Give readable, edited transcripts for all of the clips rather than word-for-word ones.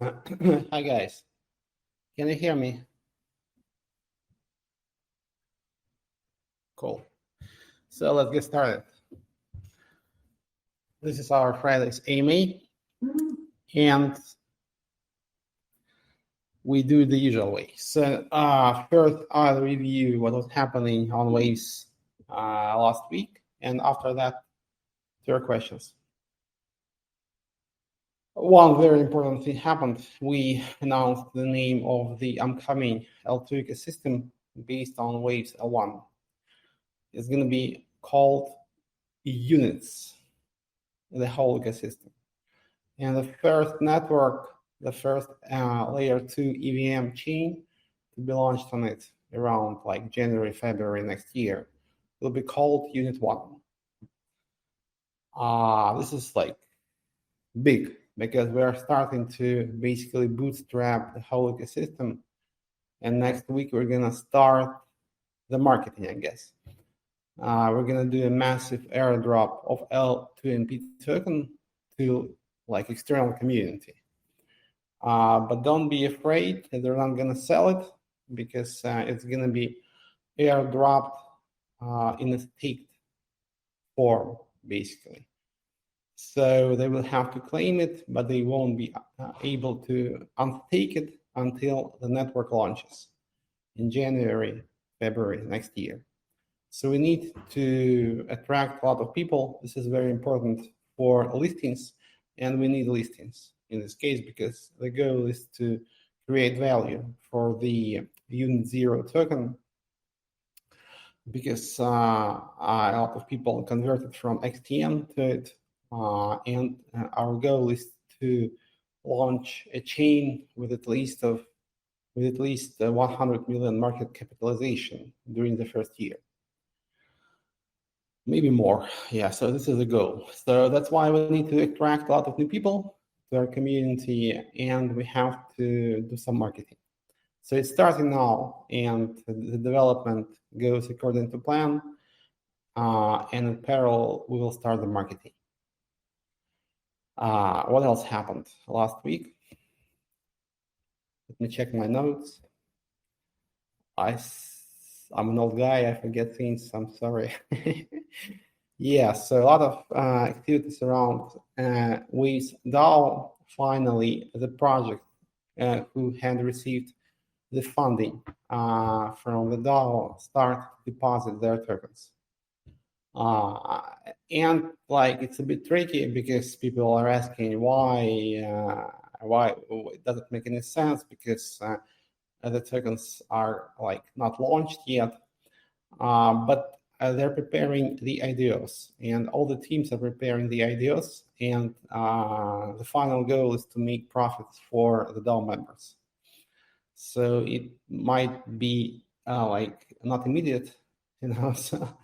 Hi guys, can you hear me? Cool. So let's get started. This is our Friday's AMA, and we do it the usual way. So first, I'll review what was happening on Waves last week, and after that, your questions. One very important thing happened. We announced the name of the upcoming L2 ecosystem based on Waves L1. It's going to be called Units, the whole ecosystem. And the first network, the first layer 2 EVM chain to be launched on it around like January, February next year will be called Unit 1. This is like big because we are starting to basically bootstrap the whole ecosystem. And next week we're gonna start the marketing, I guess. We're gonna do a massive airdrop of L2MP token to like external community. But don't be afraid that they're not gonna sell it because it's gonna be airdropped in a staked form, basically. So they will have to claim it, but they won't be able to unstake it until the network launches in January, February next year. So we need to attract a lot of people. This is very important for listings, and we need listings in this case because the goal is to create value for the Unit 0 token because a lot of people converted from XTM to it, and our goal is to launch a chain with at least 100 million market capitalization during the first year. Maybe more. Yeah, so this is the goal. So that's why we need to attract a lot of new people to our community, and we have to do some marketing. So it's starting now, and the development goes according to plan, and in parallel, we will start the marketing. What else happened last week? Let me check my notes. I'm an old guy, I forget things, I'm sorry. Yeah, so a lot of activities around Waves DAO. Finally, the project who had received the funding from the DAO start to deposit their tokens. And like it's a bit tricky because people are asking why it doesn't make any sense because the tokens are like not launched yet, but they're preparing the IDOs, and all the teams are preparing the IDOs, and the final goal is to make profits for the DAO members. So it might be like not immediate, so,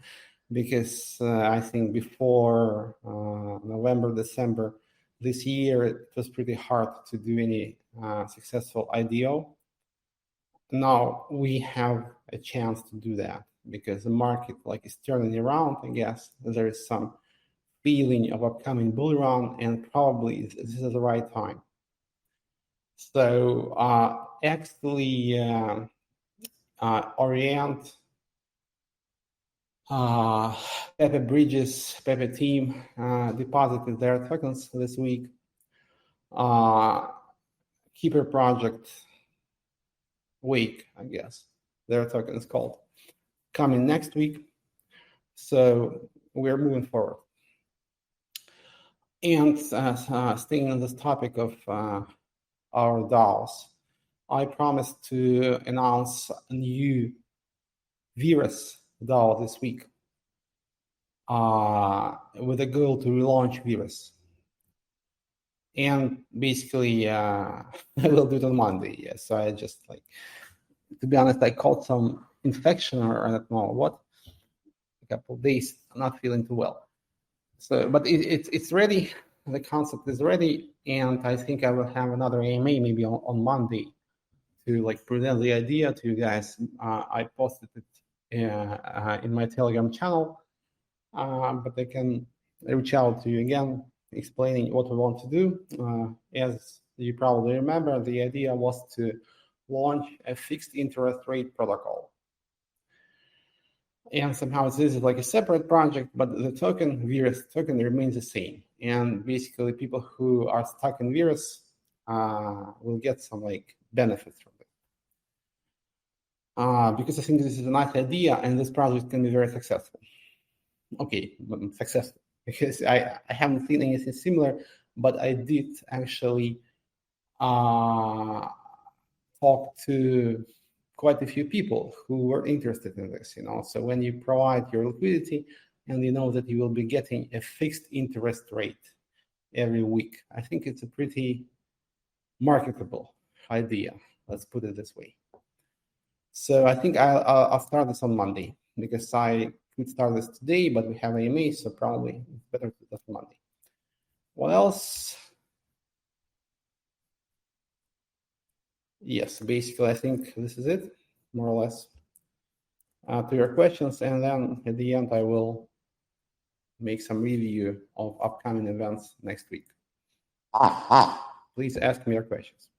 because I think before November, December this year, it was pretty hard to do any successful IDO. Now we have a chance to do that because the market like is turning around. I guess there is some feeling of upcoming bull run, and probably this is the right time. So actually, Orient, Pepe Bridges, Pepe team deposited their tokens this week. Keeper project Wake, I guess their token is called, coming next week. So we're moving forward. And staying on this topic of our DAOs, I promised to announce a new Virus DAO this week with a goal to relaunch Virus. And basically, I will do it on Monday. Yes, so I just like, to be honest, I caught some infection or I don't know what. A couple of days, I'm not feeling too well. So, but it's ready. The concept is ready, and I think I will have another AMA maybe on Monday to like present the idea to you guys. I posted it in my Telegram channel, but I can reach out to you again, explaining what we want to do. As You probably remember the idea was to launch a fixed interest rate protocol. And somehow this is like a separate project, but the token, Virus token, remains the same. And basically, people who are stuck in Virus will get some like benefits from it. Because I think this is a nice idea, and this project can be very successful. Okay, successful, because I haven't seen anything similar, but I did actually talk to quite a few people who were interested in this, So when you provide your liquidity and you know that you will be getting a fixed interest rate every week, I think it's a pretty marketable idea. Let's put it this way. So I think I'll start this on Monday, because I could start this today, but we have AMA, so probably it's better to do that on Monday. What else? Yes, basically, I think this is it, more or less, to your questions. And then at the end, I will make some review of upcoming events next week. Please ask me your questions.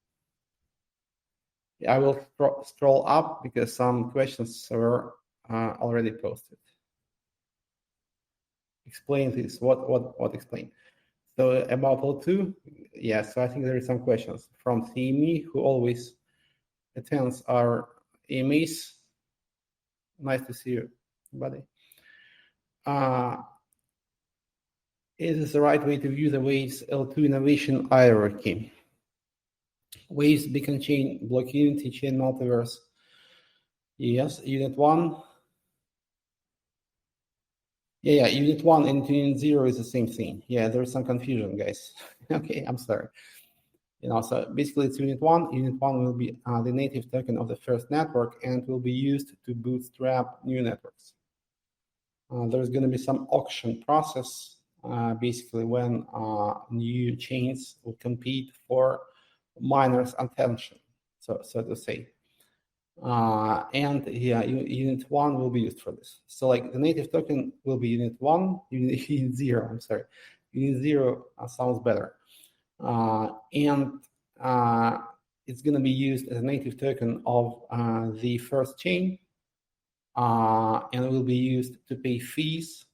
I will scroll up because some questions were already posted. Explain this. What explain? So about L2, yes. So I think there are some questions from CME, who always attends our AMAs. Nice to see you, buddy. Is this the right way to view the Waves L2 innovation hierarchy? Waves, Beacon Chain, Block Unity, Chain Multiverse. Yes, Unit 1. Yeah, Unit 1 and Unit 0 is the same thing. Yeah, there's some confusion, guys. Okay, I'm sorry. So basically it's Unit 1. Unit 1 will be the native token of the first network and will be used to bootstrap new networks. There's going to be some auction process, basically when new chains will compete for miners' attention, so to say. And yeah, Unit 1 will be used for this. So like the native token will be Unit 1, Unit 0, I'm sorry. Unit 0 sounds better. And it's going to be used as a native token of the first chain, and it will be used to pay fees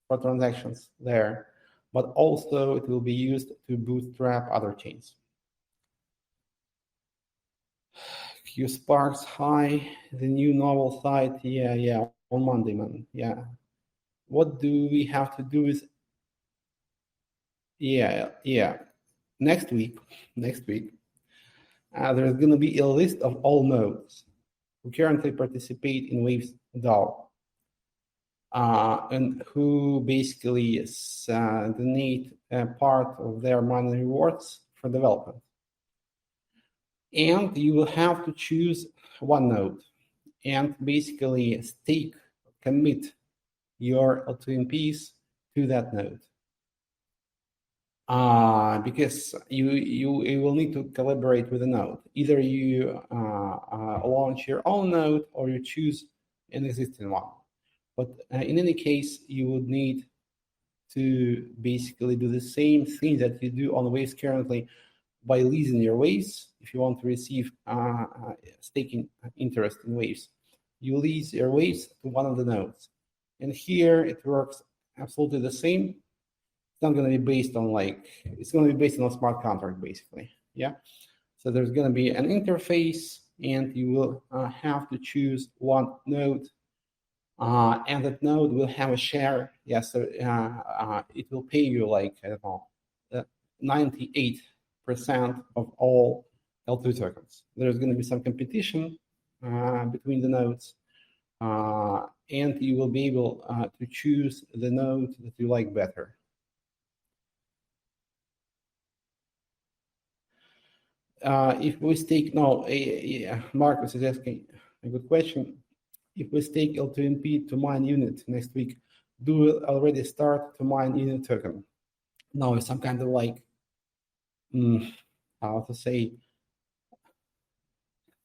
for transactions there, but also it will be used to bootstrap other chains. Q Sparks, hi, the new novel site, yeah, on Monday, man, yeah. What do we have to do with, yeah, next week, there's going to be a list of all nodes who currently participate in Waves DAO, and who basically donate a part of their money rewards for development. And you will have to choose one node and basically commit your L2MPs to that node. Because you will need to collaborate with a node. Either you launch your own node or you choose an existing one. But in any case, you would need to basically do the same thing that you do on Waves currently by leasing your Waves. If you want to receive staking interest in Waves, you lease your Waves to one of the nodes. And here it works absolutely the same. It's not going to be based on it's going to be based on a smart contract, basically. Yeah. So there's going to be an interface, and you will have to choose one node, and that node will have a share. Yeah. So it will pay you I don't know, 98% of all L2 tokens. There's going to be some competition between the nodes, and you will be able to choose the node that you like better. If we stake, Marcus is asking a good question. If we stake L2MP to mine unit next week, do we already start to mine unit token? No, it's some kind of how to say,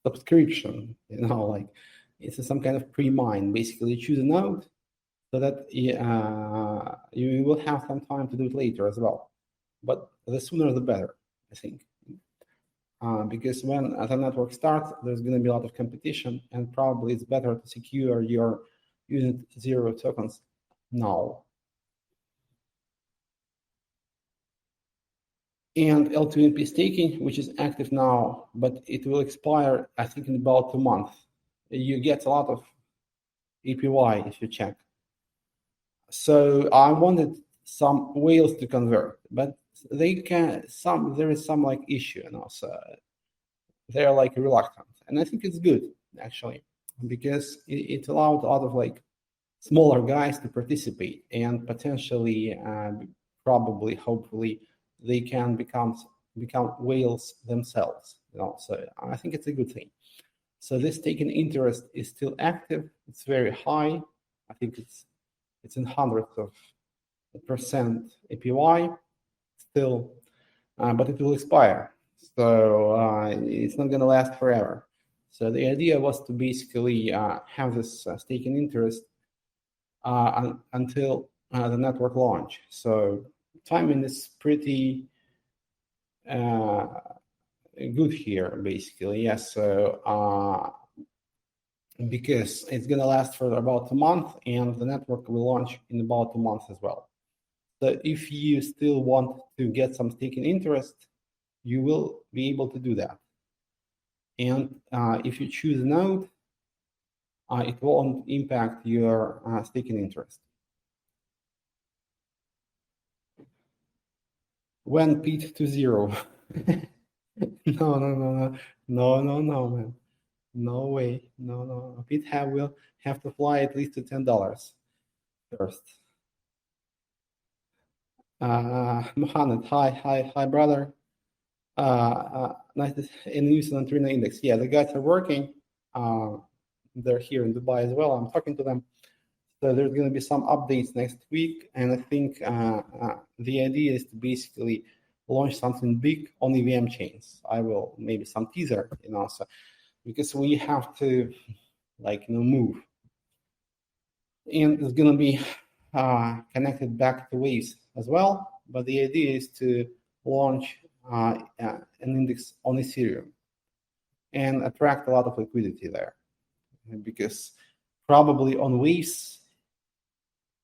subscription, it's some kind of pre-mine. Basically, you choose a node so that you will have some time to do it later as well. But the sooner the better, I think. because when the network starts, there's going to be a lot of competition, and probably it's better to secure your unit 0 tokens now. And L2MP staking, which is active now, but it will expire, I think, in about 2 months. You get a lot of APY if you check. So I wanted some whales to convert, but they can there is some like issue, so they're like reluctant, and I think it's good actually, because it allowed a lot of like smaller guys to participate, and potentially, probably, hopefully, they can become whales themselves. So I think it's a good thing. So this taken interest is still active. It's very high. I think it's in hundreds of percent APY still, but it will expire. So it's not going to last forever. So the idea was to basically have this staking interest until the network launch. So timing is pretty good here, basically. Yes. So because it's going to last for about a month, and the network will launch in about a month as well. So if you still want to get some staking interest, you will be able to do that. And if you choose a node, it won't impact your staking interest. When PEAT to 0. No, man. No way. No. PEAT will have to fly at least to $10 first. Mohammed, hi, brother. Nice to in use on Trina Index. Yeah, the guys are working. They're here in Dubai as well. I'm talking to them. So there's going to be some updates next week, and I think the idea is to basically launch something big on EVM chains. I will maybe some teaser, so because we have to move, and it's going to be connected back to Waves as well. But the idea is to launch an index on Ethereum and attract a lot of liquidity there, because probably on Waves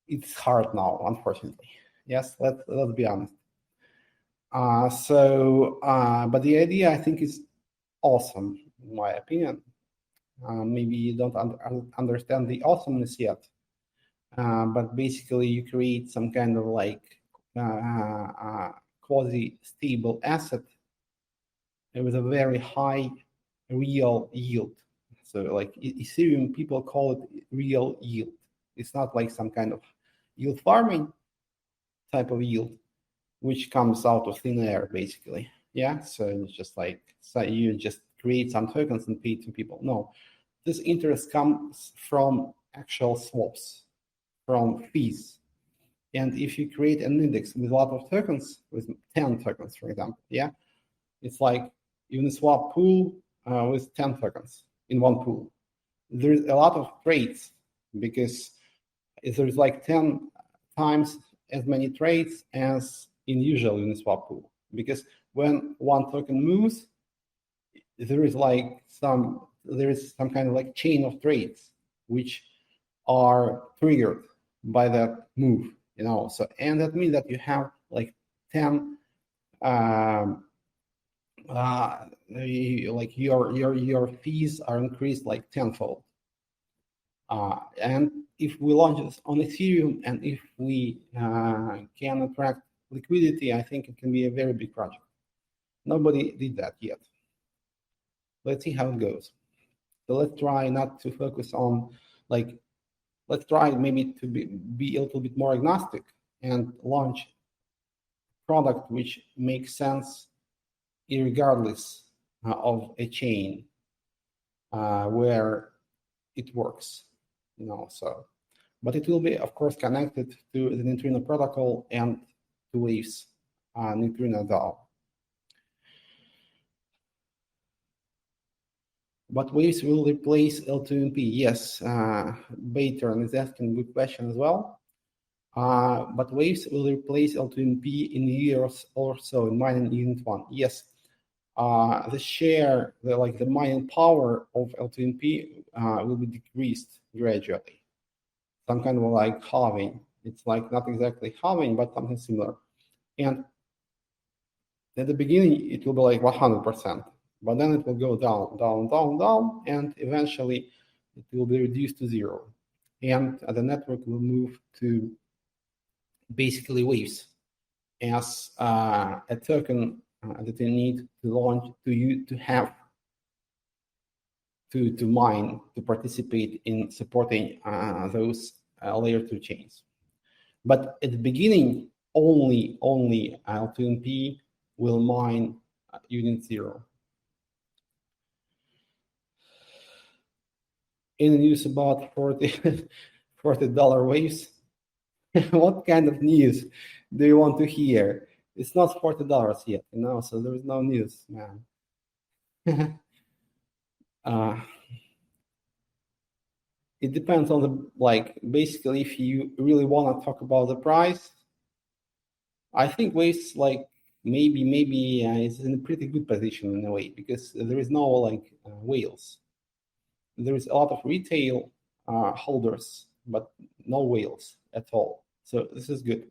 it's hard now, unfortunately. Yes, let's be honest. But the idea, I think, is awesome, in my opinion. Maybe you don't understand the awesomeness yet, but basically you create some kind of quasi-stable asset with a very high real yield. So like Ethereum, people call it real yield. It's not like some kind of yield farming type of yield, which comes out of thin air, basically. Yeah, so it's just you just create some tokens and pay to people. No, this interest comes from actual swaps, from fees. And if you create an index with a lot of tokens, with 10 tokens, for example, yeah, it's like Uniswap pool with 10 tokens in one pool. There's a lot of trades, because there's 10 times as many trades as in usual Uniswap pool. Because when one token moves, there is some kind of chain of trades which are triggered by that move, So, and that means that you have 10 your fees are increased tenfold. And if we launch this on Ethereum, and if we can attract liquidity, I think it can be a very big project. Nobody did that yet. Let's see how it goes. So let's try not to focus on let's try maybe to be a little bit more agnostic and launch a product which makes sense irregardless of a chain where it works, So, but it will be, of course, connected to the Neutrino protocol and to Waves Neutrino DAO. But Waves will replace L2MP. Yes, Baytern is asking a good question as well. But Waves will replace L2MP in years or so in mining unit 1. Yes, the share, the mining power of L2NP will be decreased gradually. Some kind of like halving. It's like not exactly halving, but something similar. And at the beginning, it will be like 100%, but then it will go down, down, down, down, and eventually it will be reduced to zero. And the network will move to basically waves as a token that you need to launch to have to mine to participate in supporting those layer 2 chains. But at the beginning, only L2NP will mine unit 0. Any news about $40 waves? What kind of news do you want to hear? It's not $40 yet, so there is no news, man. It depends on basically, if you really want to talk about the price, I think waves maybe is in a pretty good position in a way, because there is no whales. There is a lot of retail holders, but no whales at all. So this is good.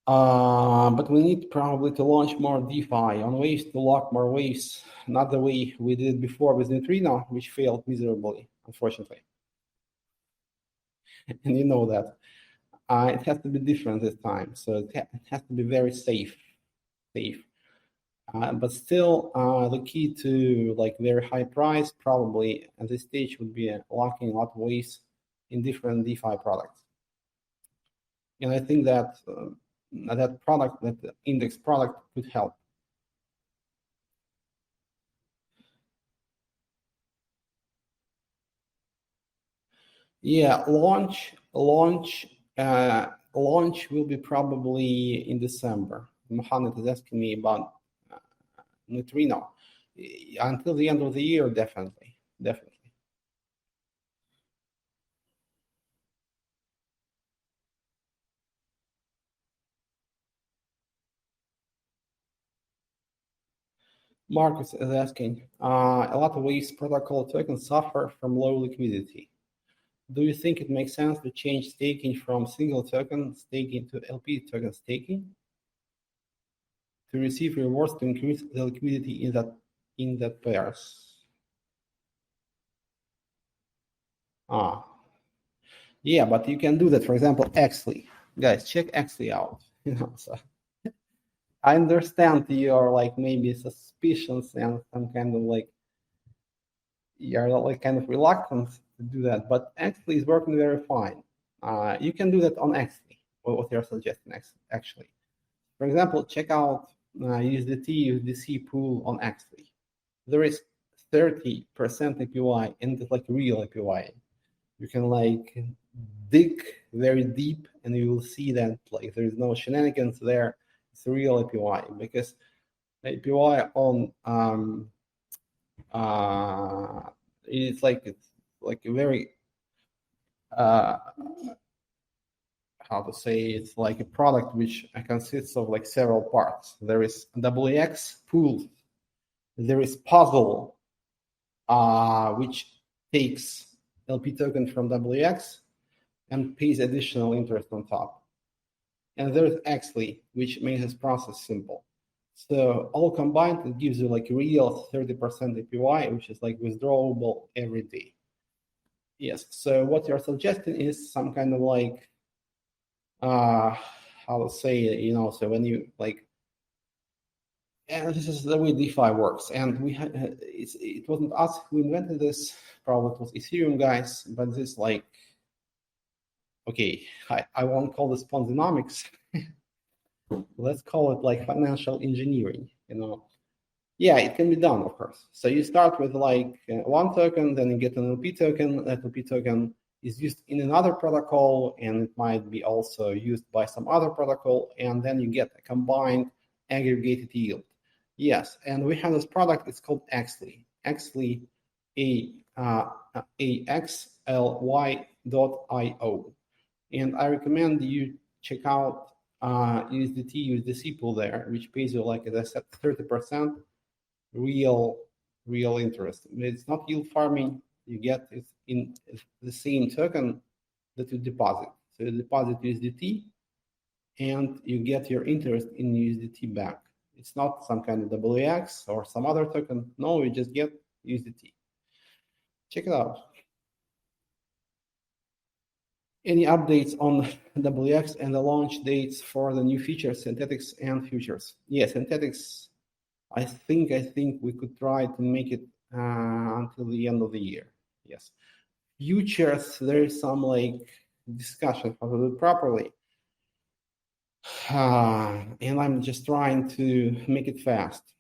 But we need probably to launch more DeFi on waves to lock more waves, not the way we did before with Neutrino, which failed miserably, unfortunately. And you know that. It has to be different this time, so it has to be very safe. But still, the key to very high price probably at this stage would be locking a lot of waves in different DeFi products. And I think that that index product could help. Yeah, launch will be probably in December. Mohammed is asking me about Neutrino. Until the end of the year, definitely. Marcus is asking, a lot of ways protocol tokens suffer from low liquidity. Do you think it makes sense to change staking from single token staking to LP token staking to receive rewards to increase the liquidity in that pairs? Yeah, but you can do that. For example, Xly. Guys, check Xly out. So I understand your maybe suspicions and some kind of you're kind of reluctant to do that, but Xly is working very fine. You can do that on Xly, what you're suggesting actually. For example, check out USDC pool on Xly. There is 30% APY, and it's real APY. You can dig very deep, and you will see that there is no shenanigans there. It's a real APY, because the APY on it's a very how to say, it's like a product which consists of several parts. There is WX pool, there is puzzle, which takes LP token from WX and pays additional interest on top. And there's Xly, which makes this process simple. So all combined, it gives you real 30% APY, which is withdrawable every day. Yes. So what you're suggesting is some kind of how to say, so when you and this is the way DeFi works. And it wasn't us who invented this. Probably it was Ethereum guys, but this okay, I won't call this Ponzinomics. Let's call it financial engineering, Yeah, it can be done, of course. So you start with one token, then you get an LP token. That LP token is used in another protocol, and it might be also used by some other protocol, and then you get a combined aggregated yield. Yes, and we have this product. It's called Xly. Xly, AXLY.io. And I recommend you check out USDT USDC pool there, which pays you, like as I said, 30% real interest. It's not yield farming. You get it in the same token that you deposit. So you deposit USDT and you get your interest in USDT back. It's not some kind of WX or some other token. No, you just get USDT. Check it out. Any updates on WX and the launch dates for the new features, synthetics and futures? Yeah, synthetics, I think we could try to make it until the end of the year. Yes. Futures, there is some like discussion how to do it properly. And I'm just trying to make it fast.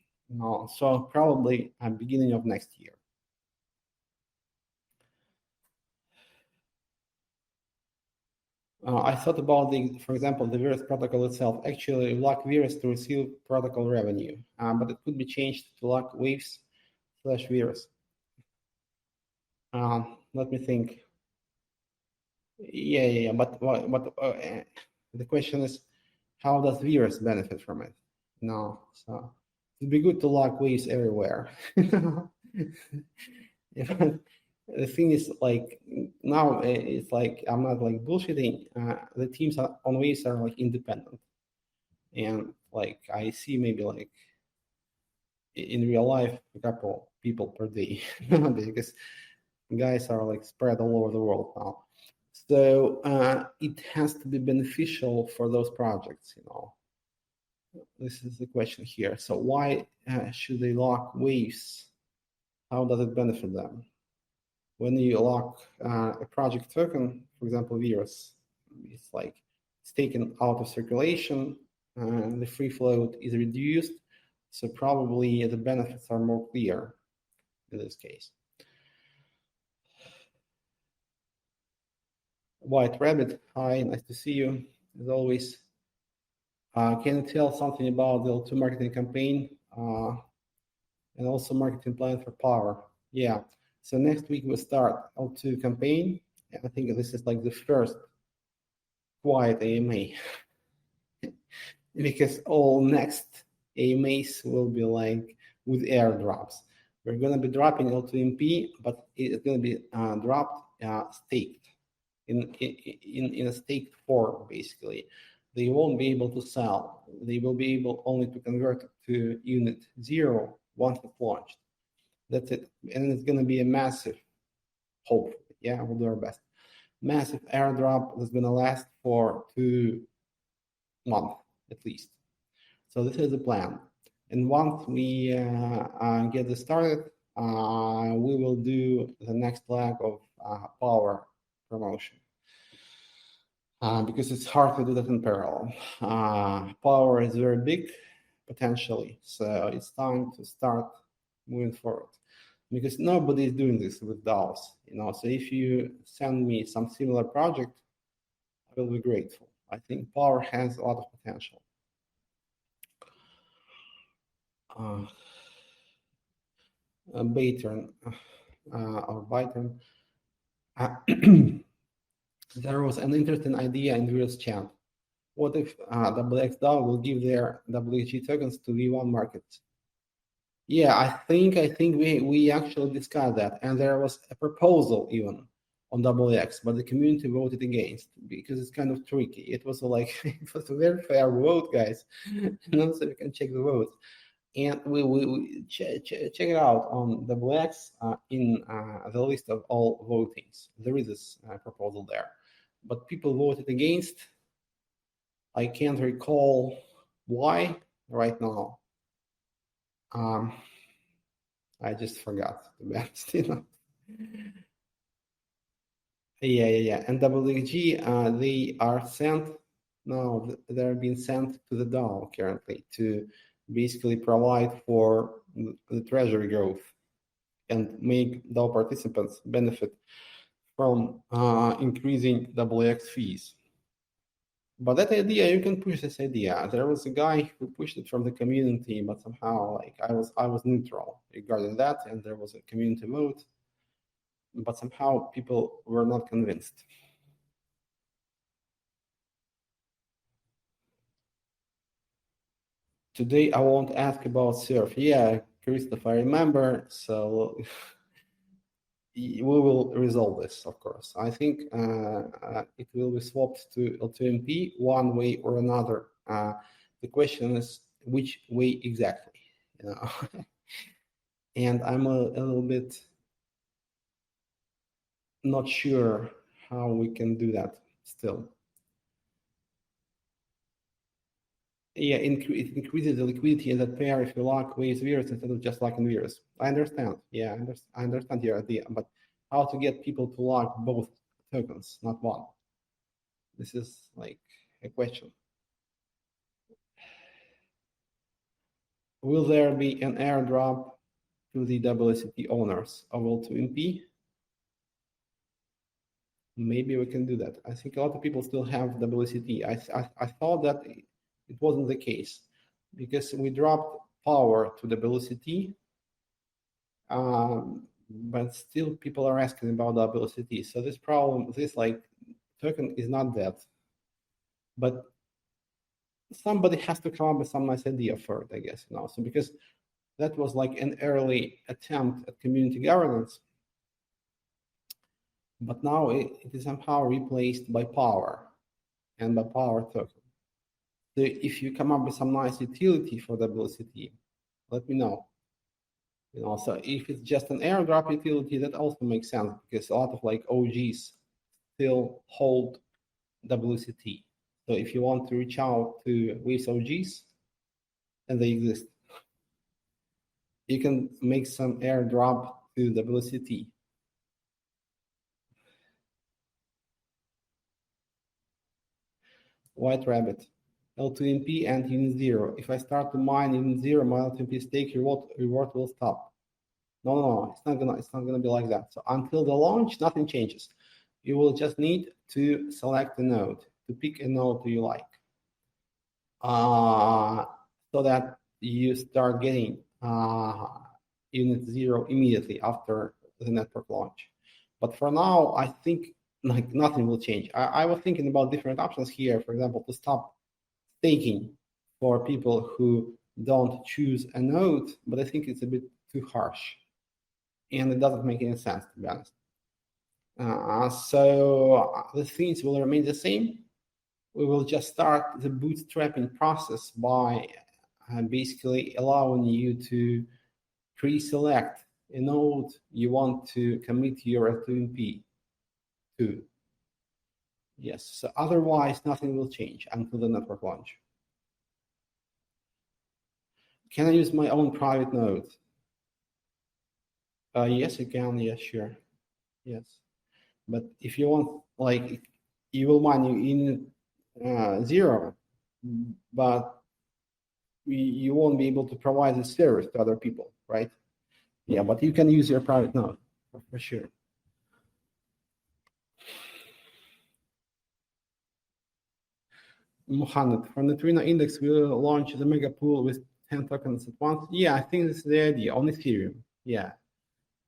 So probably at beginning of next year. I thought about for example, the Virus protocol itself. Actually, lock Virus to receive protocol revenue, but it could be changed to lock Waves / Virus. Let me think. Yeah. But the question is, how does Virus benefit from it? No, so it'd be good to lock Waves everywhere. The thing is, like now, it's like I'm not like bullshitting. The teams on Waves are like independent, and like I see maybe like in real life a couple people per day because guys are like spread all over the world now. So it has to be beneficial for those projects, This is the question here. So why should they lock Waves? How does it benefit them? When you lock a project token, for example, Virus, it's taken out of circulation, the free float is reduced, so probably the benefits are more clear in this case. White Rabbit, hi, nice to see you, as always. Can you tell something about the L2 marketing campaign and also marketing plan for Power? Yeah, so next week we'll start L2 campaign. I think this is like the first quiet AMA because all next AMAs will be like with airdrops. We're going to be dropping L2MP, but it's going to be dropped staked in a staked form, basically. They won't be able to sell. They will be able only to convert to unit 0 once it's launched. That's it. And it's going to be a massive, hopefully. Yeah, we'll do our best. Massive airdrop that's going to last for 2 months at least. So this is the plan. And once we get this started, we will do the next leg of Power promotion. Because it's hard to do that in parallel. Power is very big, potentially, so it's time to start moving forward. Because nobody is doing this with DAOs, So if you send me some similar project, I will be grateful. I think Power has a lot of potential. Bayturn or Byturn. There was an interesting idea in Virus chat. What if WXDAO will give their WG tokens to V1 markets? Yeah, I think we actually discussed that, and there was a proposal even on WX, but the community voted against because it's kind of tricky. It was like it was a very fair vote, guys. So you can check the votes, and we check it out on WX in the list of all votings. There is this proposal there, but people voted against. I can't recall why right now. I just forgot, to be honest. Yeah. And WG, they are sent. No, they're being sent to the DAO currently to basically provide for the treasury growth and make DAO participants benefit from increasing WX fees. But that idea, you can push this idea. There was a guy who pushed it from the community, but somehow, like I was neutral regarding that, and there was a community vote, but somehow people were not convinced. Today I won't ask about surf. Yeah, Christopher, I remember. So we will resolve this, of course. I think it will be swapped to L2MP one way or another. The question is which way exactly, you know. And I'm a little bit not sure how we can do that still. Yeah, it increases the liquidity in that pair if you lock Waves virus instead of just locking virus. I understand. Yeah, I understand your idea, but how to get people to lock both tokens, not one? This is like a question. Will there be an airdrop to the WCT owners of L2MP? Maybe we can do that. I think a lot of people still have WCT. I thought that it wasn't the case because we dropped power to WCT, but still people are asking about WCT. So this problem, this like token is not dead, but somebody has to come up with some nice idea for it, I guess, you know. So because that was like an early attempt at community governance, but now it is somehow replaced by power and by power token. So if you come up with some nice utility for WCT, let me know. You know, so if it's just an airdrop utility, that also makes sense because a lot of like OGs still hold WCT. So if you want to reach out to Waves OGs, and they exist, you can make some airdrop to WCT. White Rabbit, L2MP and Unit 0. If I start to mine Unit 0, my L2MP stake reward will stop. No, it's not gonna be like that. So until the launch, nothing changes. You will just need to select a node, to pick a node you like, so that you start getting Unit 0 immediately after the network launch. But for now, I think like nothing will change. I was thinking about different options here. For example, to stop staking for people who don't choose a node, but I think it's a bit too harsh, and it doesn't make any sense, to be honest. So the things will remain the same. We will just start the bootstrapping process by basically allowing you to pre-select a node you want to commit your L2MP to. Yes, so otherwise nothing will change until the network launch. Can I use my own private node? Yes, you can. Yes, sure. Yes, but if you want, like, you will mine you in 0, but you won't be able to provide the service to other people, right? Yeah, but you can use your private node for sure. Mohammed, for Neutrino Index, we'll launch the mega pool with 10 tokens at once. Yeah, I think this is the idea on Ethereum. Yeah,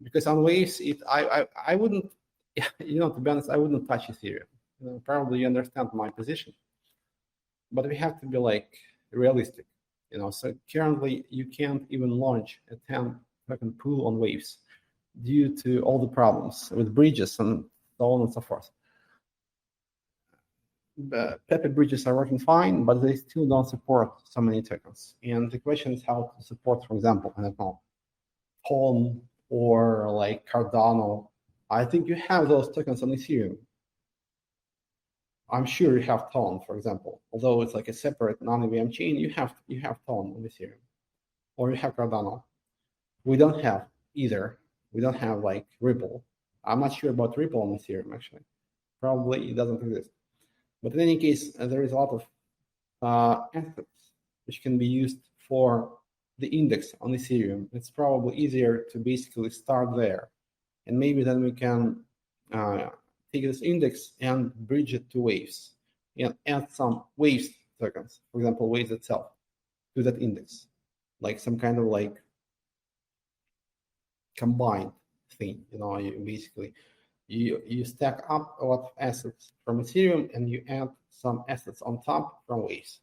because on Waves, I wouldn't, you know, to be honest, I wouldn't touch Ethereum. You know, probably you understand my position, but we have to be like realistic, you know. So currently, you can't even launch a 10 token pool on Waves due to all the problems with bridges and so on and so forth. Pepe bridges are working fine, but they still don't support so many tokens. And the question is how to support, for example, I don't know, Pon or like Cardano. I think you have those tokens on Ethereum. I'm sure you have Ton, for example, although it's like a separate non-EVM chain. You have Ton on Ethereum, or you have Cardano. We don't have either. We don't have like Ripple. I'm not sure about Ripple on Ethereum actually. Probably it doesn't exist. But in any case, there is a lot of assets which can be used for the index on Ethereum. It's probably easier to basically start there. And maybe then we can take this index and bridge it to Waves and add some Waves tokens, for example, Waves itself, to that index, like some kind of like combined thing. You know, you basically you stack up a lot of assets from Ethereum and you add some assets on top from Waves.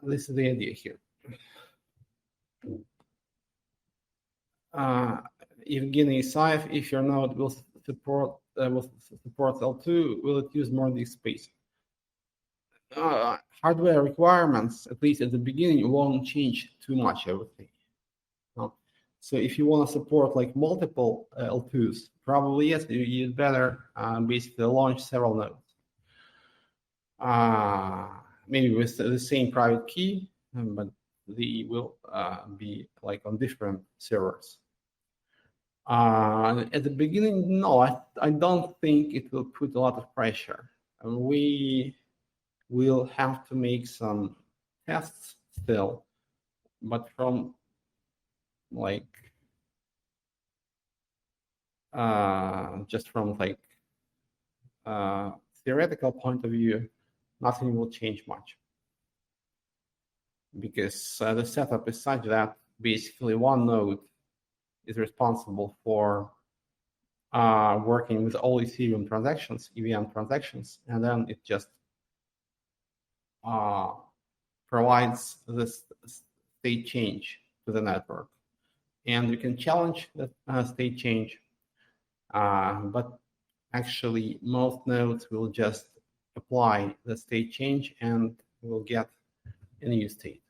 This is the idea here. Evgeny Isaev, if your node will support L2, will it use more disk space? Hardware requirements, at least at the beginning, won't change too much, I would think. So if you want to support like multiple L2s, probably yes, you'd better basically launch several nodes. Maybe with the same private key, but they will be like on different servers. At the beginning, no, I don't think it will put a lot of pressure. We will have to make some tests still, but from like just from like theoretical point of view, nothing will change much, because the setup is such that basically one node is responsible for working with all Ethereum transactions, EVM transactions, and then it just provides this state change to the network. And you can challenge the state change, but actually most nodes will just apply the state change and will get a new state.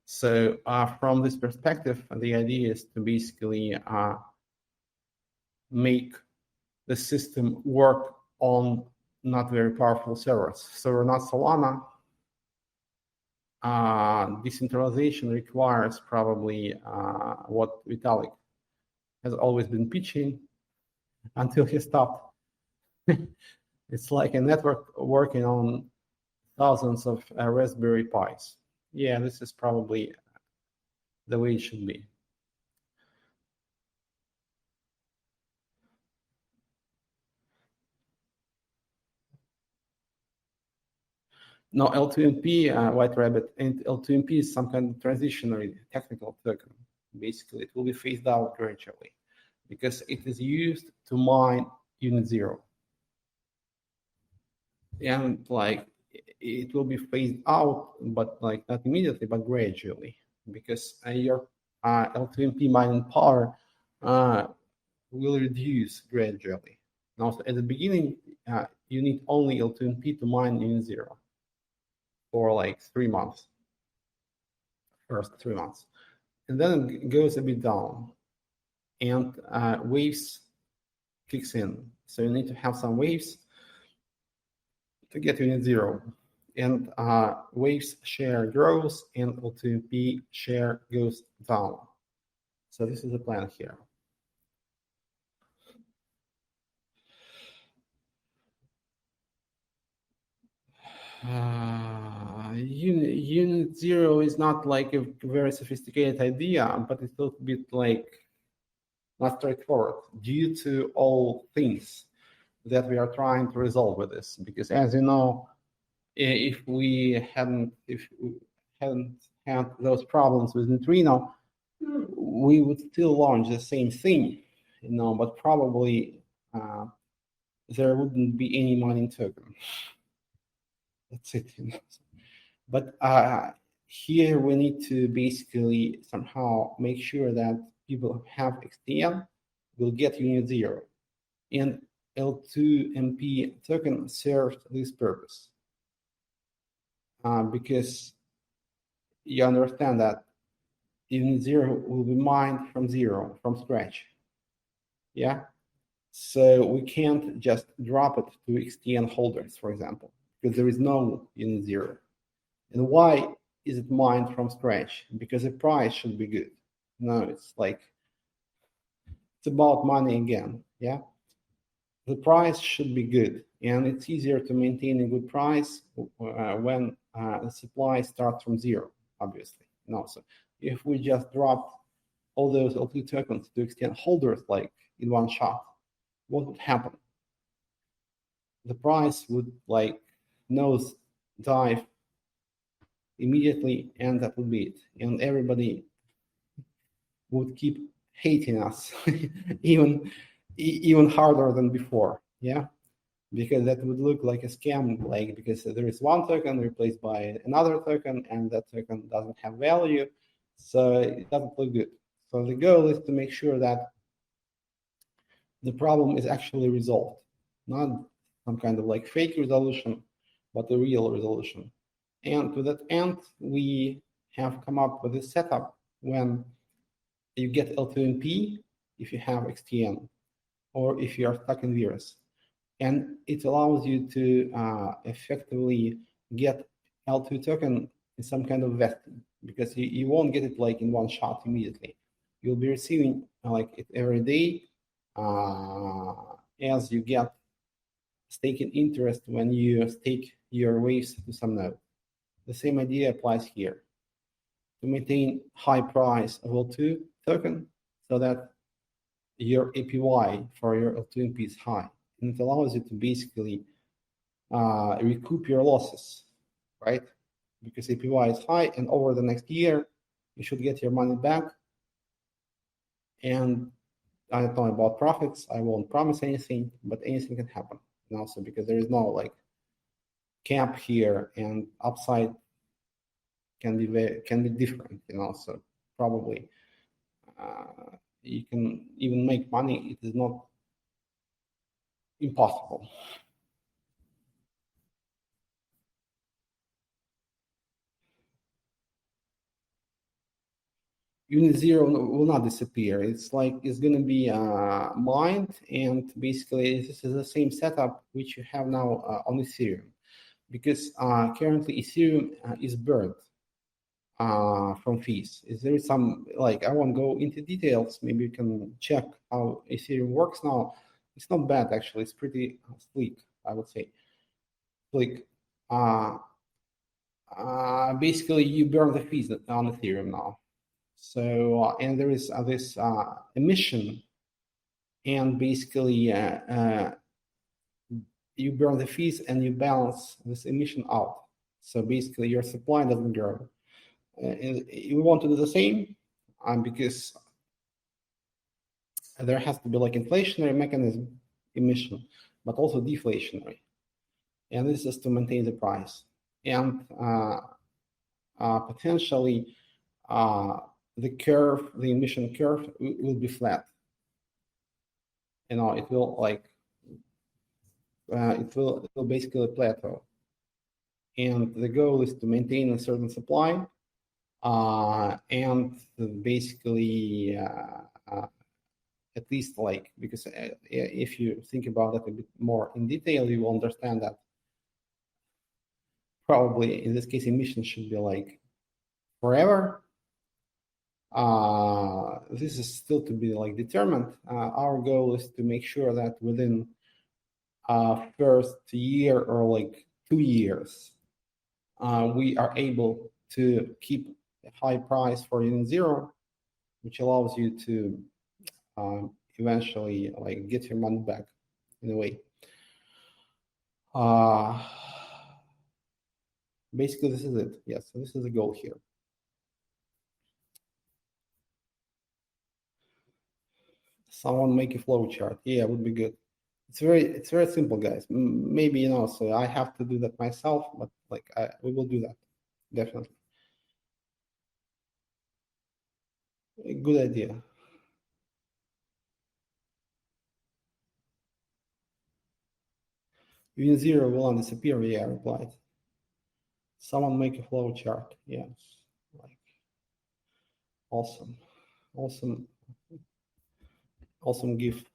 So from this perspective, the idea is to basically make the system work on not very powerful servers. So we're not Solana. Decentralization requires probably what Vitalik has always been pitching until he stopped. It's like a network working on thousands of Raspberry Pis. Yeah, this is probably the way it should be. No, L2MP, White Rabbit, and L2MP is some kind of transitionary technical token. Basically, it will be phased out gradually because it is used to mine unit zero. And like it will be phased out, but like not immediately, but gradually, because your L2MP mining power will reduce gradually. Now, so at the beginning, you need only L2MP to mine unit zero for like 3 months, first 3 months. And then it goes a bit down and waves kicks in. So you need to have some waves to get unit zero. And waves share grows and L2MP share goes down. So this is the plan here. Unit zero is not like a very sophisticated idea, but it's a little bit like not straightforward due to all things that we are trying to resolve with this. Because as you know, if we hadn't had those problems with Neutrino, we would still launch the same thing, but probably there wouldn't be any mining token. That's it. But here we need to basically somehow make sure that people who have XTM will get unit zero. And L2MP token serves this purpose. Because you understand that unit zero will be mined from zero, from scratch. Yeah. So we can't just drop it to XTN holders, for example, because there is no unit zero. And why is it mined from scratch? Because the price should be good. No, it's about money again. Yeah. The price should be good, and it's easier to maintain a good price when the supply starts from zero, obviously. So if we just drop all those L2 tokens to XTN holders like in one shot, what would happen? The price would nose dive immediately, and that would be it. And everybody would keep hating us even harder than before. Yeah. because that would look like a scam, like because there is one token replaced by another token, and that token doesn't have value, so it doesn't look good. So the goal is to make sure that the problem is actually resolved, not some kind of like fake resolution, but a real resolution. And to that end, we have come up with a setup when you get L2MP if you have XTN or if you are stuck in virus. And it allows you to effectively get L2 token in some kind of vesting, because you won't get it like in one shot immediately. You'll be receiving like it every day as you get staking interest when you stake your waves to some node. The same idea applies here. To maintain high price of L2 token so that your APY for your L2MP is high. And it allows you to basically recoup your losses, right? Because APY is high, and over the next year, you should get your money back. And I don't know about profits. I won't promise anything, but anything can happen. And also because there is no like cap here, and upside can be different. So probably you can even make money. It is not impossible. Unit zero will not disappear. It's like it's going to be mined, and basically this is the same setup which you have now on Ethereum, because currently Ethereum is burned from fees. Is there some, like, I won't go into details. Maybe you can check how Ethereum works now. It's not bad actually. It's pretty sleek, I would say. Sleek. Basically, you burn the fees on Ethereum now. So, and there is this emission, and basically you burn the fees and you balance this emission out. So basically your supply doesn't grow. We want to do the same because there has to be like inflationary mechanism, emission, but also deflationary. And this is to maintain the price. And potentially the curve, the emission curve will be flat. It will like, it will basically plateau. And the goal is to maintain a certain supply and basically at least like, because if you think about it a bit more in detail, you will understand that probably in this case emissions should be like forever. This is still to be like determined. Our goal is to make sure that within first year or like 2 years, we are able to keep a high price for unit zero, which allows you to eventually like get your money back in a way. Basically, this is it. Yes, so this is the goal here. Someone make a flow chart. Yeah, would be good. It's very simple, guys. Maybe so I have to do that myself, but like we will do that definitely. A good idea. Unit zero will not disappear. Yeah, I replied. Someone make a flow chart. Yes, like awesome gift.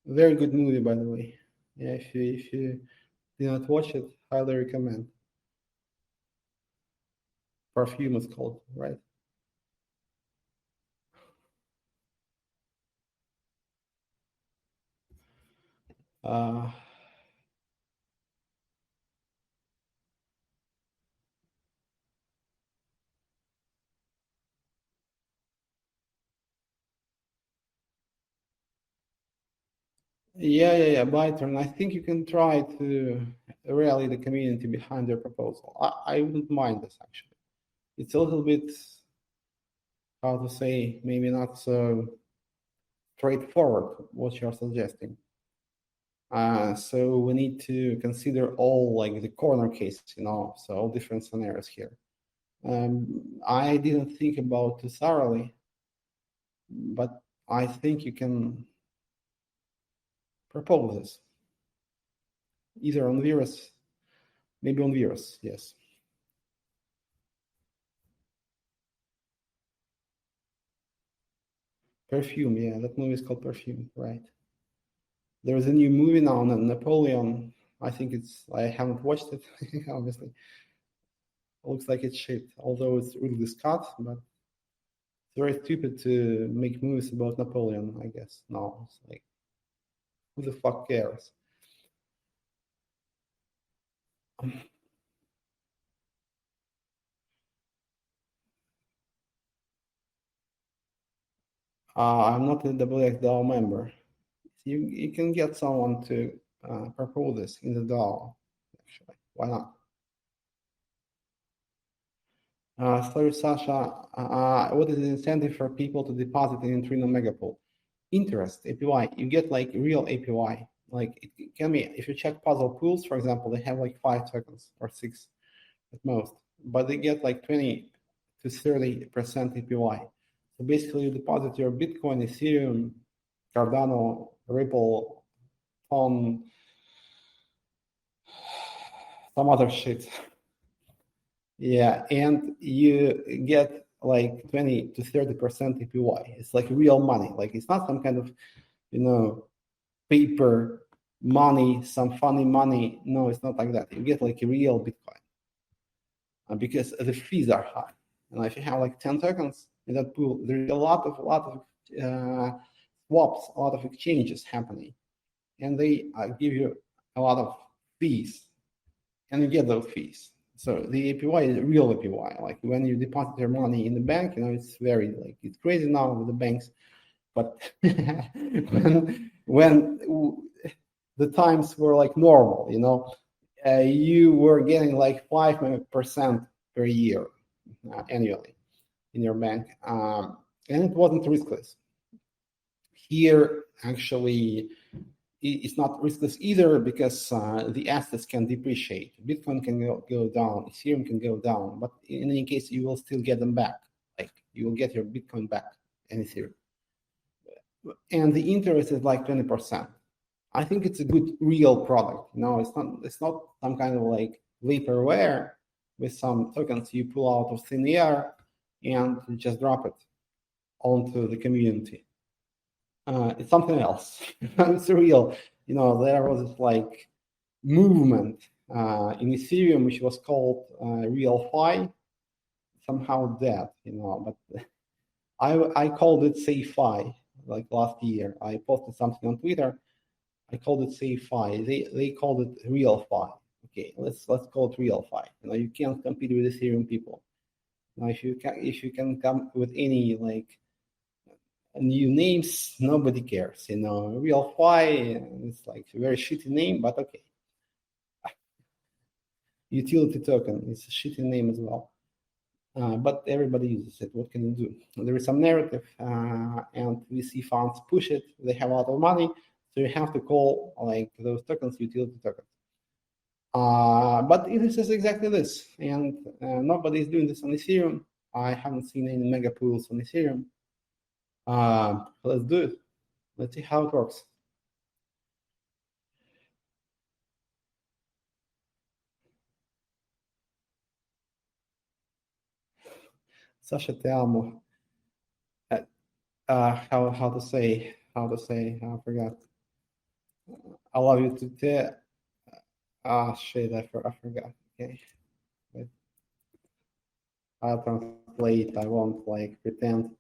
Very good movie, by the way. Yeah, if you did not watch it, highly recommend. Perfume is called, right? Yeah. Byton. I think you can try to rally the community behind your proposal. I wouldn't mind this actually. It's a little bit how to say, maybe not so straightforward what you're suggesting. So we need to consider all like the corner cases, so all different scenarios here. I didn't think about too thoroughly, but I think you can propose this either on virus, maybe on virus, yes. Perfume, yeah, that movie is called Perfume, right? There's a new movie now on Napoleon. I think I haven't watched it, obviously. It looks like it's shit, although it's Ridley Scott, but it's very stupid to make movies about Napoleon, I guess. No, it's like, who the fuck cares? I'm not a WXDAO member. You can get someone to propose this in the DAO, actually. Why not? Sorry, Sasha. What is the incentive for people to deposit in Neutrino Megapool? Interest, APY. You get like real APY. Like it can be, if you check puzzle pools, for example, they have like 5 tokens or 6 at most, but they get like 20 to 30% APY. So basically, you deposit your Bitcoin, Ethereum, Cardano, Ripple, on some other shit. Yeah, and you get like 20 to 30% APY. It's like real money. Like it's not some kind of, paper money, some funny money. No, it's not like that. You get like a real Bitcoin because the fees are high. And if you have like 10 tokens in that pool, there's a lot of swaps, a lot of exchanges happening, and they give you a lot of fees, and you get those fees. So the APY is real APY. Like when you deposit your money in the bank, it's very like it's crazy now with the banks. But when the times were like normal, you were getting like 5% per year annually in your bank, and it wasn't riskless. Here, actually, it's not riskless either because the assets can depreciate. Bitcoin can go down, Ethereum can go down, but in any case, you will still get them back. Like you will get your Bitcoin back and Ethereum. And the interest is like 20%. I think it's a good real product. It's not some kind of like vaporware with some tokens you pull out of thin air and you just drop it onto the community. It's something else. It's real. There was this like movement in Ethereum which was called RealFi. Somehow dead, but I called it SafeFi like last year. I posted something on Twitter. I called it SafeFi. They called it RealFi. Okay, let's call it RealFi. You can't compete with Ethereum people. Now, if you can come with any like new names, nobody cares. RealFi, it's like a very shitty name, but okay. Utility token, it's a shitty name as well. But everybody uses it. What can you do? There is some narrative, and VC funds push it. They have a lot of money, so you have to call like those tokens utility tokens. But it is exactly this, and nobody is doing this on Ethereum. I haven't seen any mega pools on Ethereum. Let's do it. Let's see how it works. Sasha, te amo. How to say? I forgot. I love you to te. Shit, I forgot. Okay. Wait. I'll translate. I won't like pretend.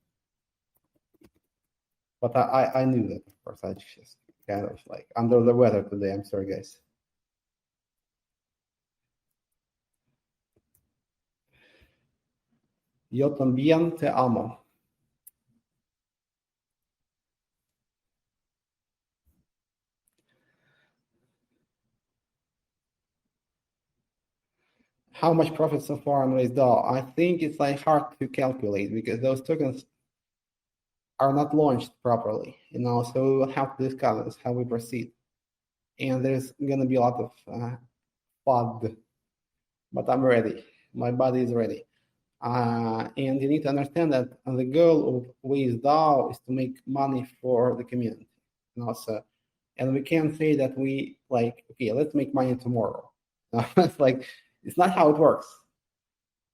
But I knew that, of course. I just kind of like under the weather today. I'm sorry, guys. Yo también te amo. How much profit so far on RaiseDAO? I think it's like hard to calculate because those tokens are not launched properly. So we will have to discuss this, how we proceed. And there's going to be a lot of FUD, but I'm ready. My body is ready. And you need to understand that the goal of Waze DAO is to make money for the community. And we can't say that we okay, let's make money tomorrow. It's not how it works.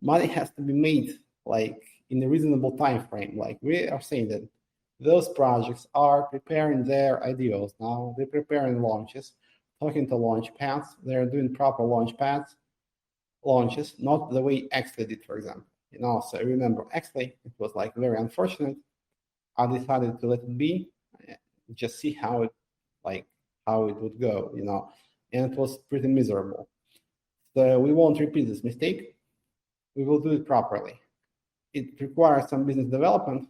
Money has to be made in a reasonable time frame. We are saying that those projects are preparing their ideas now. They're preparing launches, talking to launch pads. They're doing proper launches, not the way Xly did, for example. So I remember Xly, it was very unfortunate. I decided to let it be, just see how it would go, and it was pretty miserable. So we won't repeat this mistake. We will do it properly. It requires some business development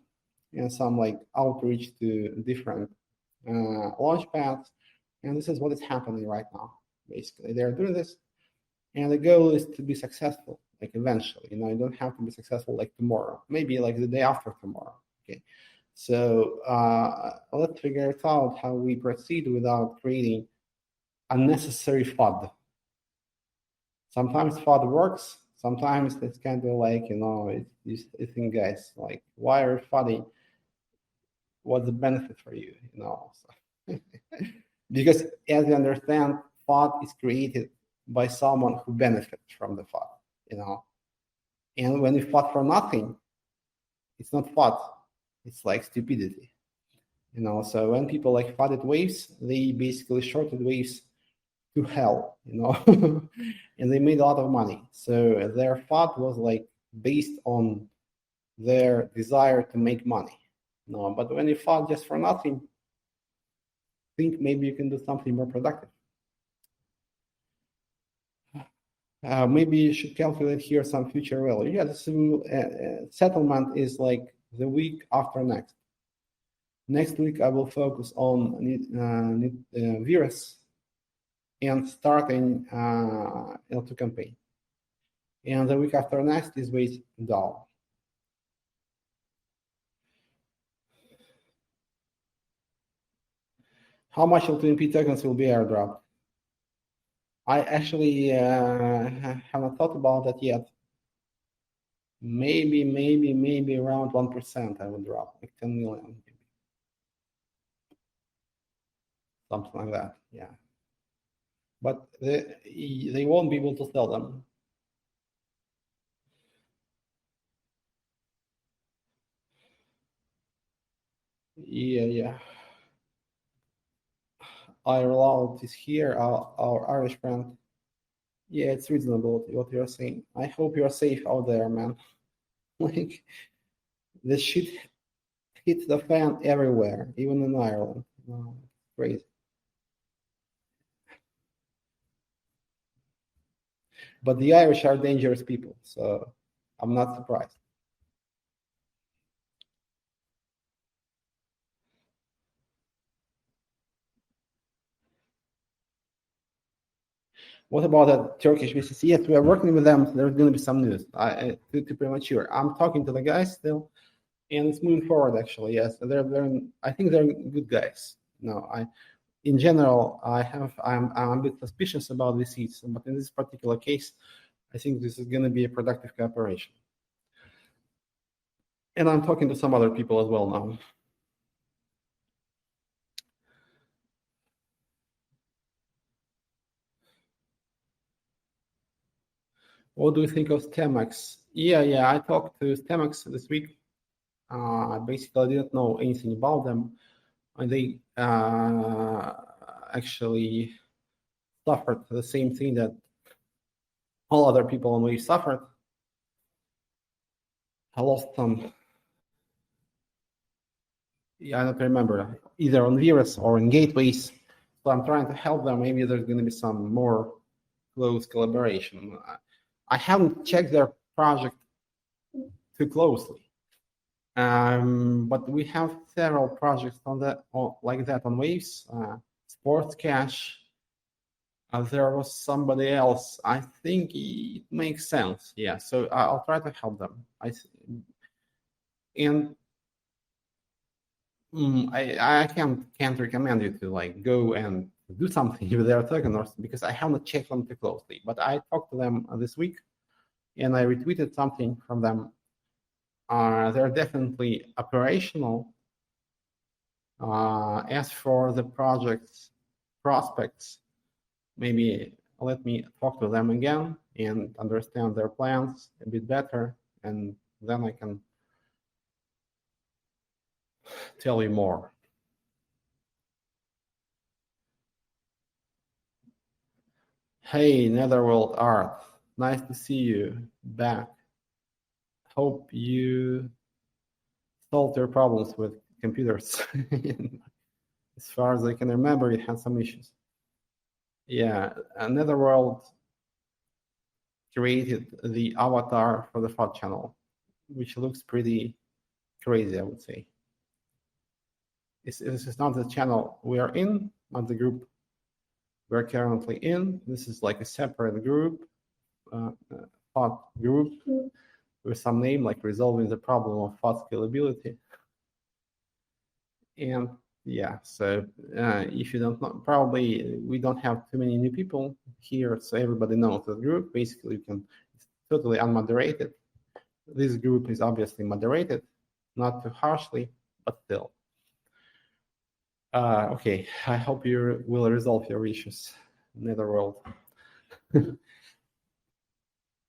and some outreach to different launch pads, and this is what is happening right now. Basically, they're doing this, and the goal is to be successful, eventually. You don't have to be successful tomorrow, maybe the day after tomorrow. Okay, so let's figure it out how we proceed without creating unnecessary FUD. Sometimes FUD works. Sometimes it's kind of you think, guys, why are you FUDing? What's the benefit for you? So because as you understand, FUD is created by someone who benefits from the FUD. And when you FUD for nothing, it's not FUD. It's stupidity. So when people FUDed waves, they basically shorted waves to hell, and they made a lot of money. So their FUD was based on their desire to make money. But when you FUD just for nothing, think maybe you can do something more productive. Maybe you should calculate here some future value. Yeah, the settlement is the week after next. Next week, I will focus on virus and starting L2 campaign. And the week after next is Waze DAO. How much L2MP tokens will be airdropped? I actually haven't thought about that yet. Maybe around 1% I would drop, 10 million. Something like that, yeah. But they won't be able to sell them. Yeah. Ireland is here, our Irish friend. Yeah, it's reasonable what you're saying. I hope you're safe out there, man. The shit hit the fan everywhere, even in Ireland. Wow, crazy. But the Irish are dangerous people, so I'm not surprised. What about the Turkish VCC? Yes, we are working with them. There's going to be some news. Too premature. I'm talking to the guys still, and it's moving forward. Actually, yes, I think they're good guys. In general, I'm a bit suspicious about VCs, but in this particular case, I think this is going to be a productive cooperation. And I'm talking to some other people as well now. What do you think of Stemex? Yeah, I talked to Stemex this week. Basically, I didn't know anything about them. And they actually suffered the same thing that all other people on Wave suffered. I lost some. Yeah, I don't remember, either on virus or in gateways. So I'm trying to help them. Maybe there's going to be some more close collaboration. I haven't checked their project too closely, but we have several projects like that on Waves. Sports Cash. There was somebody else. I think it makes sense. Yeah, so I'll try to help them. And I can't recommend you to like go and do something with their token or because I haven't checked them too closely. But I talked to them this week, and I retweeted something from them. They're definitely operational. As for the project's prospects, maybe let me talk to them again and understand their plans a bit better, and then I can tell you more. Hey, Netherworld Art, nice to see you back. Hope you solved your problems with computers. As far as I can remember, it had some issues. Yeah, Netherworld created the avatar for the FOD channel, which looks pretty crazy, I would say. This is not the channel we are in, not the group we're currently in. This is like a separate group, FOD group, with some name like resolving the problem of FOD scalability. And yeah, so if you don't know, probably we don't have too many new people here, so everybody knows the group. Basically, you can, it's totally unmoderated. This group is obviously moderated, not too harshly, but still. Okay, I hope you will resolve your issues, Netherworld.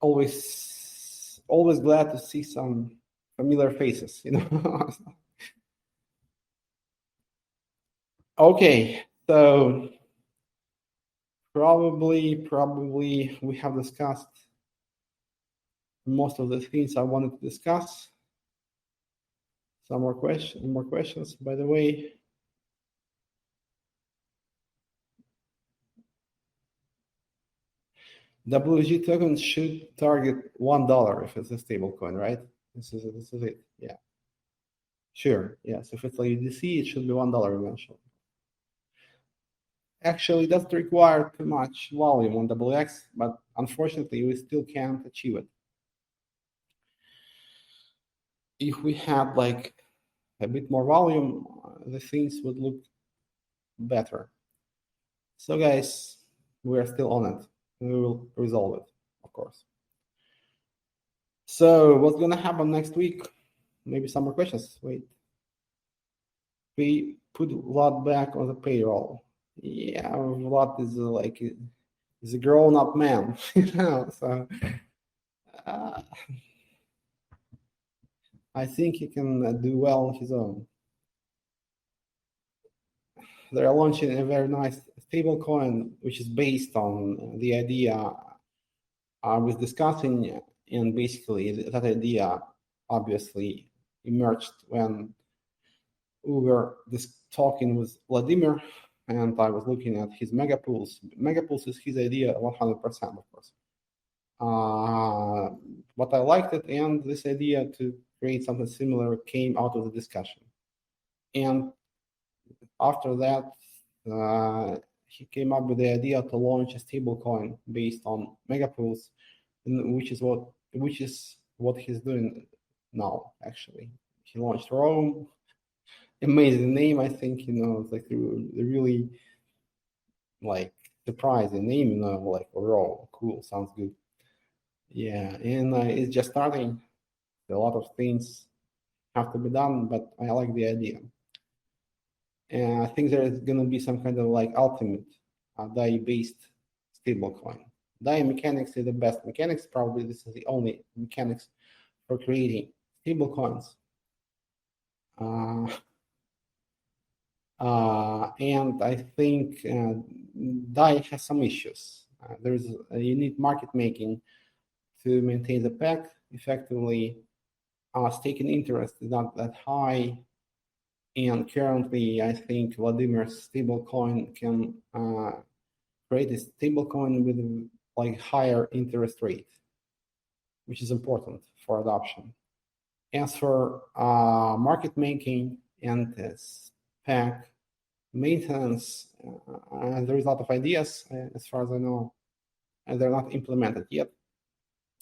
always glad to see some familiar faces, you know. Okay, so probably we have discussed most of the things I wanted to discuss. Some more questions, by the way. WG token should target $1 if it's a stable coin, right? This is it. Yeah. Sure. Yes. If it's like UDC, it should be $1 eventually. Actually, it doesn't require too much volume on WX, but unfortunately, we still can't achieve it. If we had like a bit more volume, the things would look better. So guys, we are still on it. We will resolve it, of course. So what's gonna happen next week? Maybe some more questions. Wait. We put Vlad back on the payroll. Yeah, Vlad is like is a grown-up man, you know. So I think he can do well on his own. They're launching a very nice stablecoin, which is based on the idea I was discussing, and basically that idea obviously emerged when we were talking with Vladimir, and I was looking at his megapools. Megapools is his idea 100%, of course. But I liked it, and this idea to create something similar came out of the discussion. And after that, he came up with the idea to launch a stablecoin based on megapools, which is what he's doing now. Actually, he launched Rome. Amazing name, I think. You know, it's like a really like surprising name. You know, like Rome. Cool, sounds good. Yeah, and it's just starting. A lot of things have to be done, but I like the idea. And I think there is going to be some kind of like ultimate DAI-based stablecoin. DAI mechanics is the best mechanics. Probably this is the only mechanics for creating stablecoins. And I think DAI has some issues. There's you need market making to maintain the peg effectively. Staking interest is not that high. And currently, I think Vladimir's stablecoin can create a stablecoin with like higher interest rate, which is important for adoption. As for market making and spec maintenance, there is a lot of ideas as far as I know, and they're not implemented yet,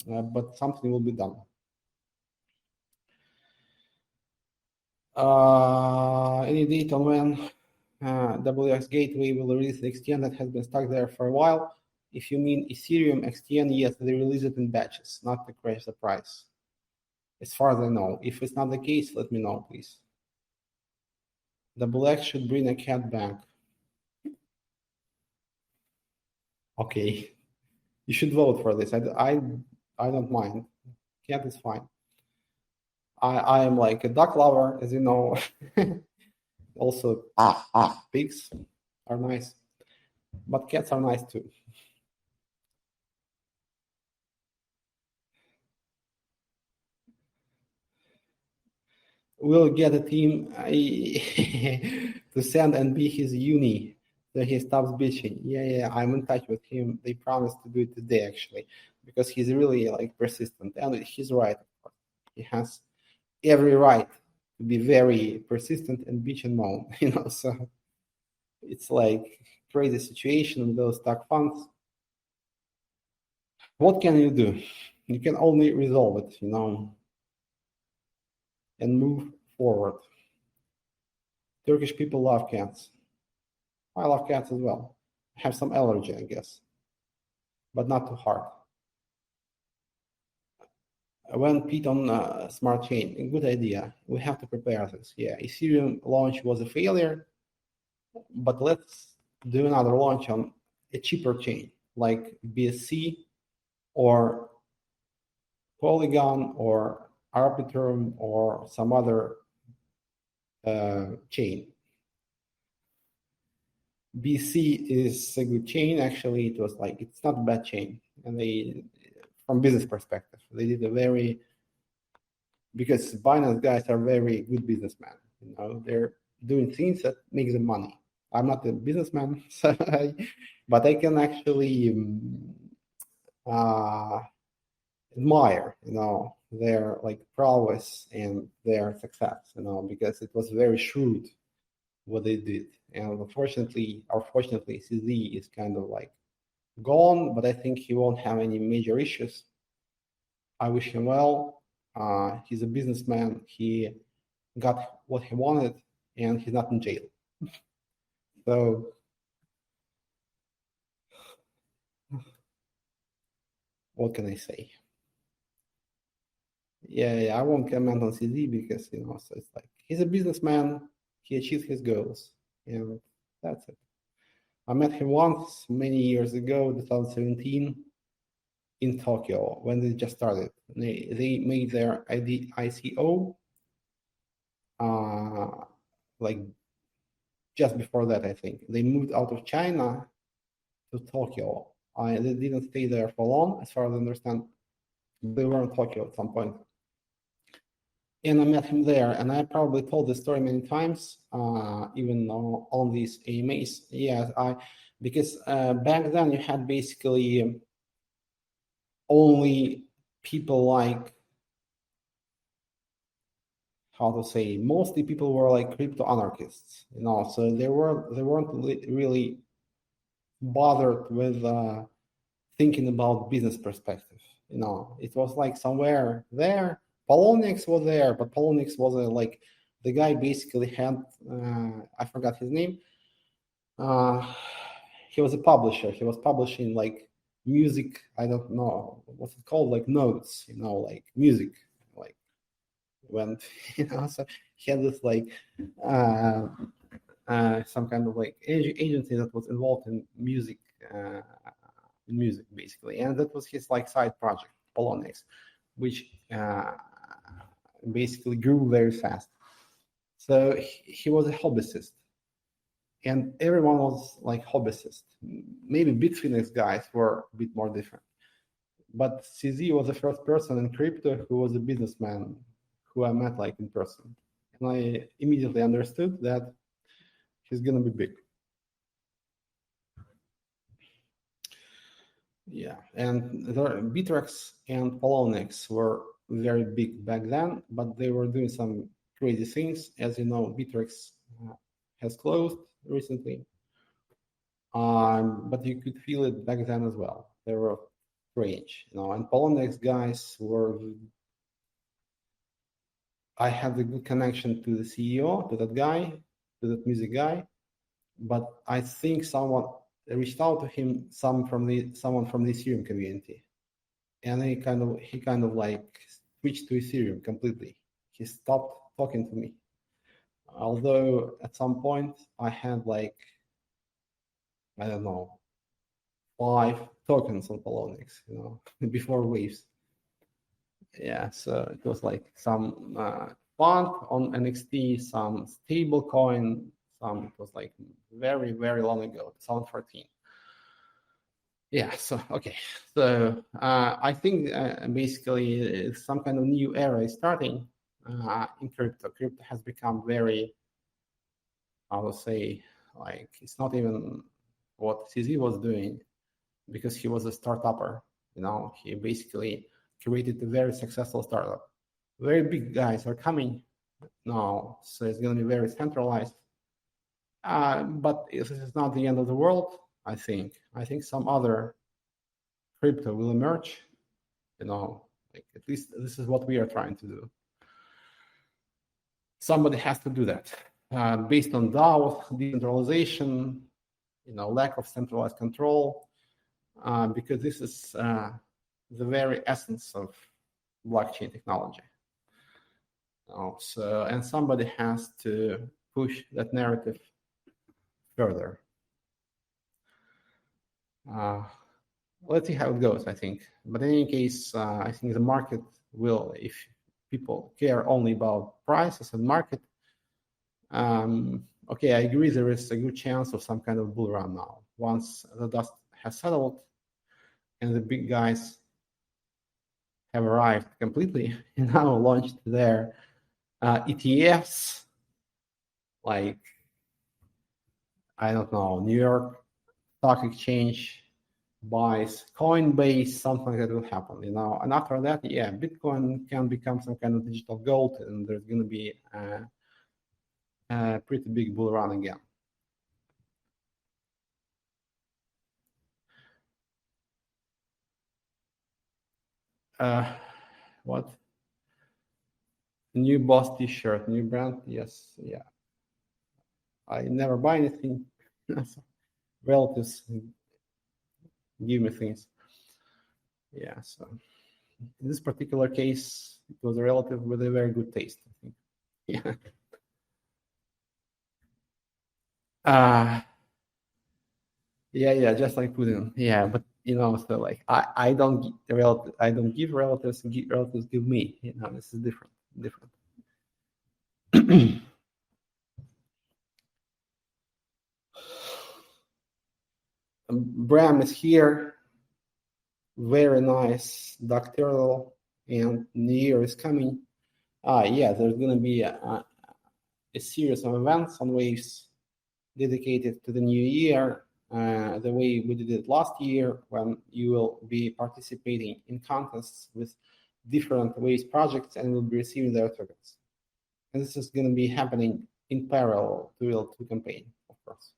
but something will be done. Any date on when WX Gateway will release the XTN that has been stuck there for a while? If you mean Ethereum XTN, yes, they release it in batches, not to crash the price. As far as I know. If it's not the case, let me know, please. WX should bring a cat back. Okay. You should vote for this. I don't mind. Cat is fine. I am like a duck lover, as you know. Also, pigs are nice, but cats are nice too. We'll get a team to send and be his uni so he stops bitching. Yeah, I'm in touch with him. They promised to do it today, actually, because he's really like persistent, and he's right. Of course, he has every right to be very persistent and bitch and moan. So it's like crazy situation with those stock funds. What can you do? You can only resolve it, and move forward. Turkish people love cats. I love cats as well. I have some allergy, I guess, but not too hard. When Pete on smart chain, a good idea. We have to prepare this. Yeah, Ethereum launch was a failure, but let's do another launch on a cheaper chain like BSC or Polygon or Arbitrum or some other chain. BC is a good chain. Actually, it's not a bad chain, and they, from business perspective, they did because Binance guys are very good businessmen. They're doing things that make them money. I'm not a businessman, but I can actually admire, their like prowess and their success, because it was very shrewd what they did. And unfortunately, or fortunately, CZ is kind of like gone, but I think he won't have any major issues. I wish him well. He's a businessman. He got what he wanted, and he's not in jail. So, what can I say? Yeah, I won't comment on CZ because so it's like he's a businessman. He achieved his goals, and that's it. I met him once many years ago, 2017, in Tokyo when they just started. They made their ICO like just before that, I think. They moved out of China to Tokyo. They didn't stay there for long, as far as I understand. They were in Tokyo at some point. And I met him there, and I probably told this story many times, even on these AMAs. Yes, because back then you had basically only people like, how to say, mostly people were like crypto anarchists, so they weren't really bothered with thinking about business perspective. It was like somewhere there. Polonix was there, but Polonix was like the guy basically had I forgot his name. He was a publisher. He was publishing like music. I don't know what's it called, like notes. Like music, like when So he had this like some kind of like agency that was involved in music. Basically, and that was his like side project, Polonix, which basically grew very fast. So he was a hobbyist, and everyone was like hobbyist. Maybe Bitfinex guys were a bit more different, but CZ was the first person in crypto who was a businessman who I met like in person, and I immediately understood that he's gonna be big. Yeah, and Bittrex and Polonix were very big back then, but they were doing some crazy things. As you know, Bittrex has closed recently, but you could feel it back then as well. They were strange, and Polonix guys were I had a good connection to the CEO, to that guy, to that music guy, but I think someone reached out to him, someone from the Ethereum community, and he kind of like switched to Ethereum completely. He stopped talking to me. Although at some point I had like, I don't know, 5 tokens on Polonix, before waves. Yeah, so it was like some fund on NXT, some stable coin, some, it was like very, very long ago, 2014. Yeah, so okay. So I think basically some kind of new era is starting in crypto. Crypto has become very, I would say, like, it's not even what CZ was doing, because he was a startupper. He basically created a very successful startup. Very big guys are coming now, so it's going to be very centralized. But this is not the end of the world. I think some other crypto will emerge. Like, at least this is what we are trying to do. Somebody has to do that, based on DAO, decentralization, lack of centralized control, because this is the very essence of blockchain technology. And somebody has to push that narrative further. Let's see how it goes, I think. But in any case, I think the market will, if people care only about prices and market, okay, I agree there is a good chance of some kind of bull run now. Once the dust has settled and the big guys have arrived completely and now launched their ETFs, like, I don't know, New York Stock Exchange buys Coinbase, something like that will happen, And after that, yeah, Bitcoin can become some kind of digital gold, and there's going to be a pretty big bull run again. What? New boss T-shirt, new brand? Yes, yeah. I never buy anything. Relatives give me things. Yeah, so in this particular case, it was a relative with a very good taste, I think. Yeah. Yeah, just like Putin. Yeah, but so like I don't give relatives, relatives give me. This is different. Bram is here. Very nice doctoral, and New Year is coming. Yeah, there's gonna be a series of events on Waves dedicated to the new year, the way we did it last year, when you will be participating in contests with different Waves projects and will be receiving their tokens. And this is going to be happening in parallel to L2 campaign, of course.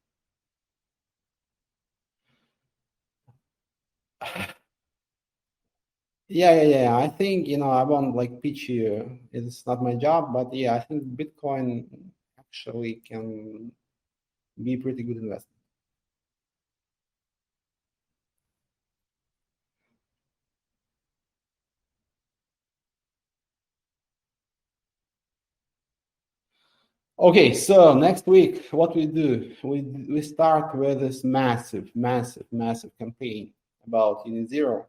Yeah. I think, I won't like pitch you. It's not my job, but yeah, I think Bitcoin actually can be a pretty good investment. Okay, so next week, what we do, we start with this massive campaign about Unit Zero,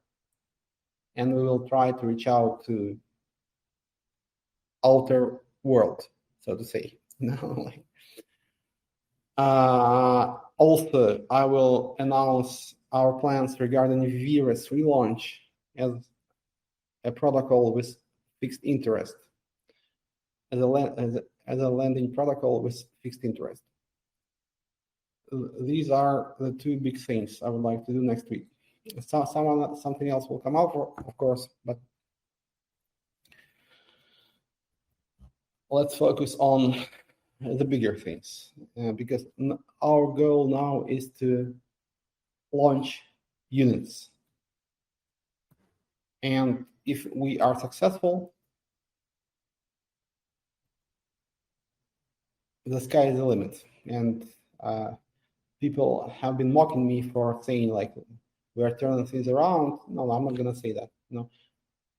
and we will try to reach out to outer world, so to say. Also, I will announce our plans regarding Vera's relaunch as a protocol with fixed interest, as a lending protocol with fixed interest. These are the 2 big things I would like to do next week. Something else will come out, of course, but let's focus on the bigger things, because our goal now is to launch units. And if we are successful, the sky is the limit. And people have been mocking me for saying like we're turning things around. No, I'm not gonna say that. No,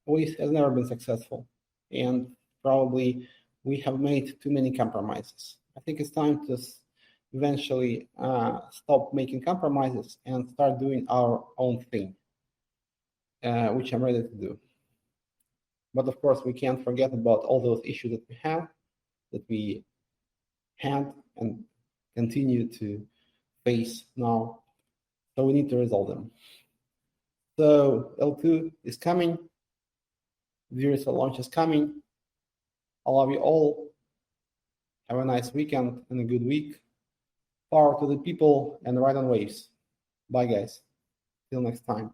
we has never been successful, and probably we have made too many compromises. I think it's time to eventually stop making compromises and start doing our own thing, which I'm ready to do. But of course, we can't forget about all those issues that we had, and continue to face now. So we need to resolve them. So L2 is coming. Virtual launch is coming. I love you all. Have a nice weekend and a good week. Power to the people and ride on waves. Bye, guys. Till next time.